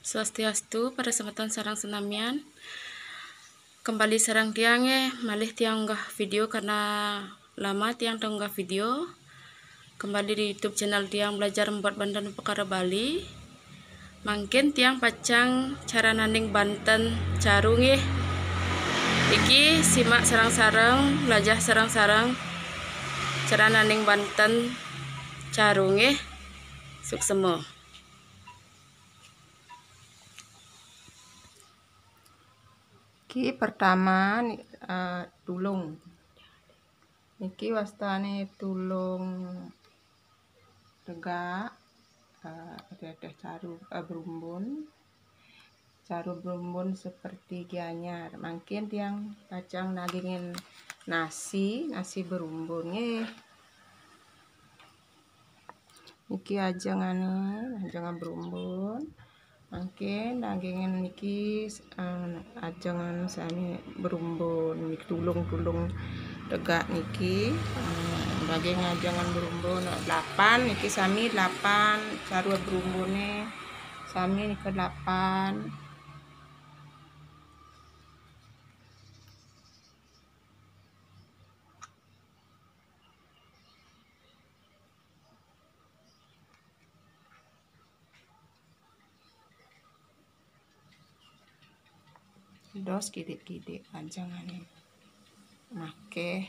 Swastiastu pada sematan sarang senamian. Kembali sarang tiange malih tiang unggah video karena lama tiang unggah video. Kembali di YouTube channel tiang belajar membuat bandan perkara Bali. Mungkin tiang pacang cara nanding banten carung iki simak sarang-sarang belajar sarang-sarang cara nanding banten carung suksemo. Ki pertama tulung niki wastane tulung tegak teteh caru berumbun seperti gianyar. Mungkin tiang pacang nagingin nasi berumbun niki ajangan berumbun. Mungkin dagingin niki ajangan sami berumbun niki tulung tegak niki daging ajangan berumbun 8 niki sami 8 caru berumbune sami niki 8 dos kidik ajangan make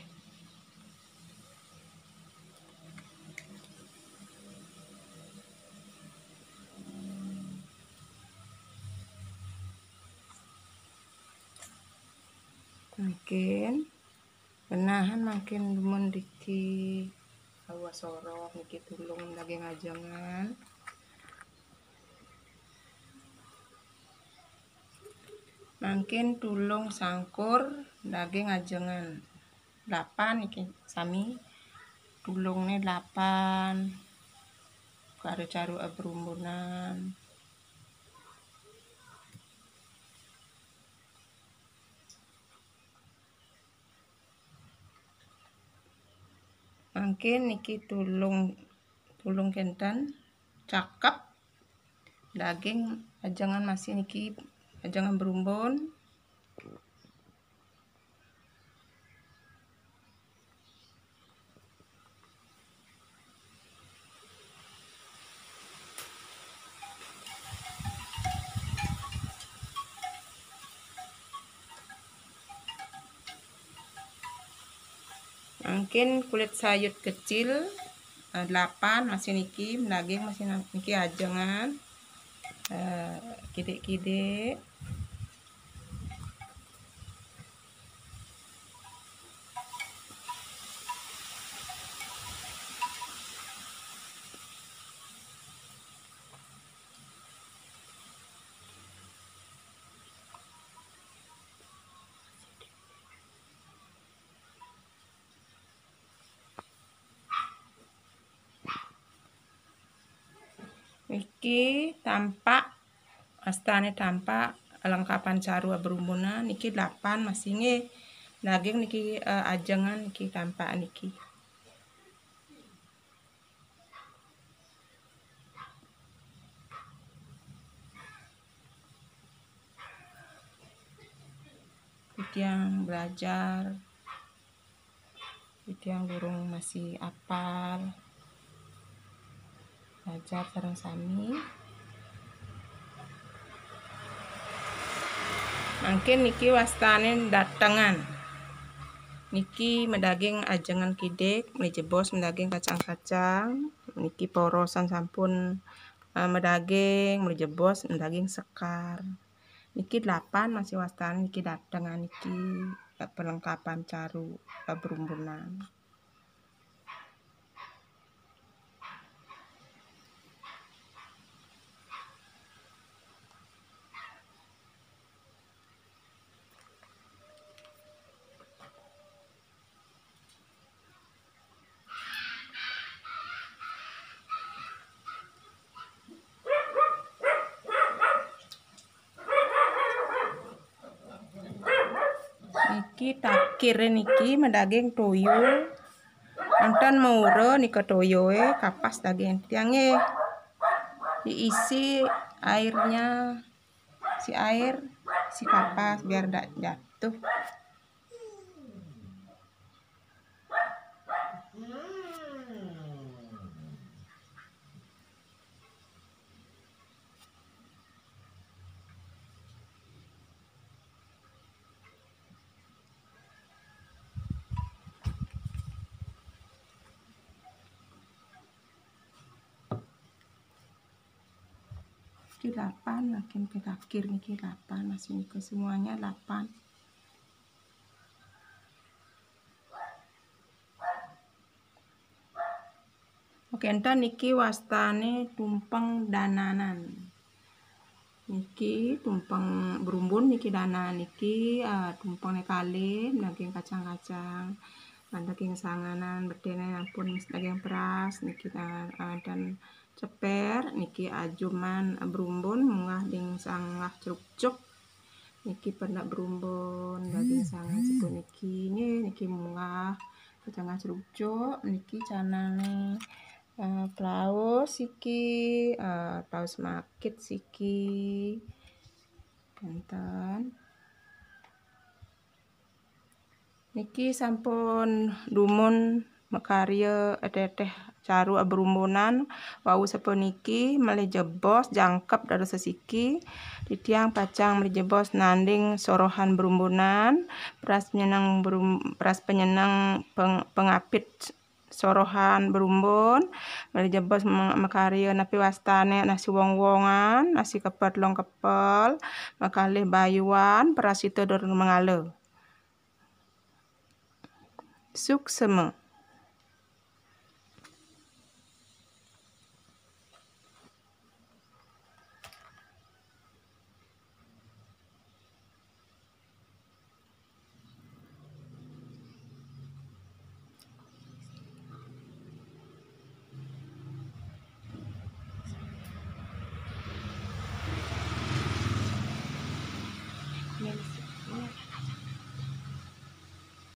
mungkin benahan makin demen diki awas sorok niki tulung daging ajangan mungkin tulung sangkur daging ajangan 8 niki sami tulungnya 8 karo caru berumbunan mungkin niki tulung kentan cakep daging ajangan masih niki ajangan berumbun mungkin kulit sayur kecil 8 masih niki daging masih niki ajangan kidik niki tampak astane tampak lengkapan caru berumbunan niki 8 masih daging niki ajangan niki tampak niki yang belajar yang burung masih apal belajar sareng sami mungkin niki wastane datengan niki medaging ajangan kidik menjebos medaging kacang-kacang niki porosan sampun medaging menjebos medaging sekar niki 8 masih wastane niki datengan niki perlengkapan caru berumbunan niki takir niki medaging toyo antan mauro nika toyoe kapas daging tiange diisi airnya si air, si kapas biar tidak jatuh. Niki 8 makin ke akhir niki 8 masih niki semuanya 8. Oke, enten niki wastane tumpeng dananan. Niki tumpeng berumbun niki dananan niki tumpeng kalim daging kacang-kacang. Daging sanganan bedene ampun daging peras niki dan ceper niki ajuman berumbun munggah ding sangah ceruk-cuk niki pendak berumbun daging sangan sepun niki munggah kacang ceruk-cuk niki canane plaus iki plaus makit siki enten niki sampun dumun makarya teteh caru berumbunan wau sapuniki malih jebos jangkep dados sesiki titiang pacang malih jebos nanding sorohan berumbunan peras penyenang pengapit sorohan berumbun malih jebos makarya napi wastane nasi wong-wongan nasi kepet long kepel makalih bayuan perasito dorong mengale sukseme